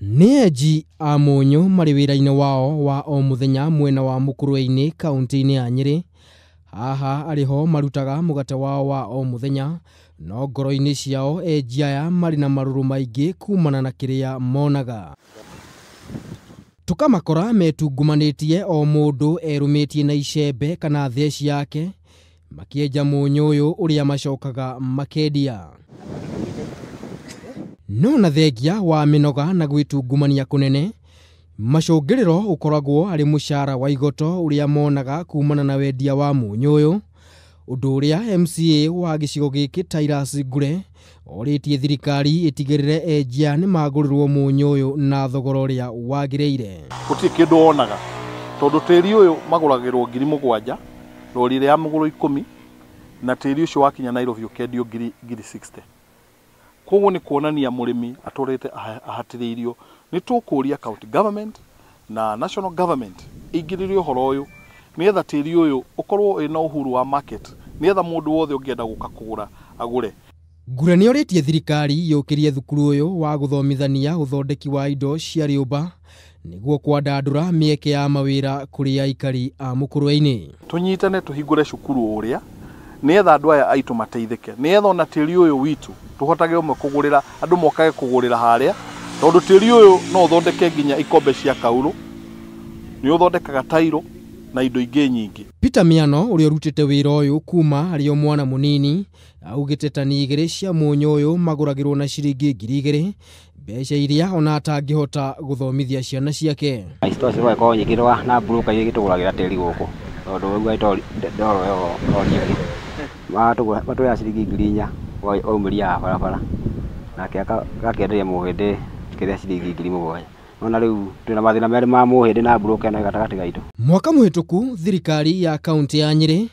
Nĩ enji a mũnyũ marĩ wĩra-inĩ wao wa o mũthenya mwena wa Mũkũrwe-inĩ kaunti-inĩ ya Nyĩrĩ. Haha arĩho marutaga mũgate wao wa o mũthenya, no ngoro-inĩ ciao enji aya marĩ na marũrũ maingĩ kumana na kĩrĩa monaga. Tũkamakora metungumanĩtie o mũndũ erũmĩtie na icembe kana theci yake, makĩenja mũnyũ ũyũ ũrĩa macokaga makendia. No na thengia wa mĩnoga na gwĩtungumania kũnene, macũngĩrĩro ũkoragwo arĩ mũcara wa igoto ũrĩa monaga kumana na wendia wa mũnyũ ũyũ, ũndũ ũrĩa MCA wa gĩcigo gĩkĩ Tyrus Ngure orĩtie thirikari ĩtigĩrĩre enji aya nĩ magũrĩrwo mũnyũ ũyũ na thogora ũrĩa wagĩrĩire. Gũtirĩ kĩndũ wonaga tondũ tĩri ũyũ magũragĩrwo 7,000 rori ĩrĩa ya mũgũro 10, na tĩri ũcio wakinya Nairobi ũkendio 60,000. Koguo nĩ kuonania mũrĩmi atũrĩte ahatĩrĩirio. Nĩ tũkũria county government na national government ĩingĩrĩre ũhoro ũyũ nĩgetha tĩri ũyũ ũkorwo ĩna ũhuru wa market, nĩgetha mũndũ wothe ũngĩenda gũka kũgũra agũre. Ngure nĩ orĩtie thirikari yũkĩrie thukuru ũyũ wa gũthomithania ũthondeki wa indo cia rĩũmba nĩguo kwandandũra mĩeke ya mawĩra kũrĩ aikari a Mũkũrwe-inĩ. Tũnyitane tũhingũre cukuru ũrĩa nĩgetha andũ aya aitũ mateithĩke, nĩgetha ona tĩri ũyũ witũ tũhotage ũmwe kũgũrĩra andũ mokage kũgũrĩra harĩa, tondũ tĩri ũyũ no ũthondeke nginya ikombe cia kaurũ, nĩ ũthondekaga tairo na indo ingĩ nyingĩ. Peter Miano ũrĩa ũrutĩte wĩra ũyũ kuma arĩ o mwana mũnini augĩte tani 2 cia mũnyũ ũyũ magũragĩrwo na ciringi 2,000, mbeca iria ona atangĩhota gũthomithia ciana ciake. Istoci rwa ko nyigirwa na broka igitũgũragĩra tĩri gũkũ tondũ ũguo ito ndoro yo nyingĩ matũ ya ciringi 4,000 waumĩria barabara nake akakenderia mũhĩndĩ kĩrĩa ciringi 7,000. Ona rĩu twĩna mathĩna merĩ ma mũhĩndĩ na broka ĩno gatagatĩ gaitũ. Mwaka mũhĩtũku thirikari ya kaunti ya Nyĩrĩ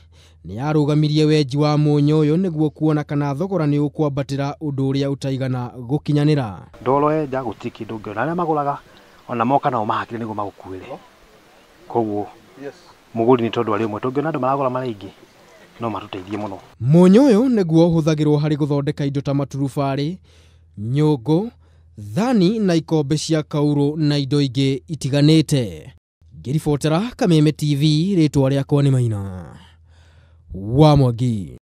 nĩ yarũgamirie wenji wa mũnyũ ũyũ nĩguo kuona kana thogora nĩ ũkwambatĩra ũndũ ũrĩa ũtaigana gũkinyanĩra. Ndoro enja gũtirĩ kĩndũ ũngĩona, arĩa magũraga ona moka nao mahakire nĩguo magũkuĩre. Koguo mũgũri nĩ tondũ arĩ ũmwe, tũngĩona andũ maragũra marĩ aingĩ no matũteithie mũno. Mũnyũ ũyũ nĩguo ũhũthagĩrwo harĩ gũthondeka indo ta maturubarĩ, nyũngũ, thani na ikombe cia kaurũ na indo ingĩ itiganĩte. Ngĩribotera Kameme TV, rĩtwa rĩakwa nĩ Maina wa Mwangi.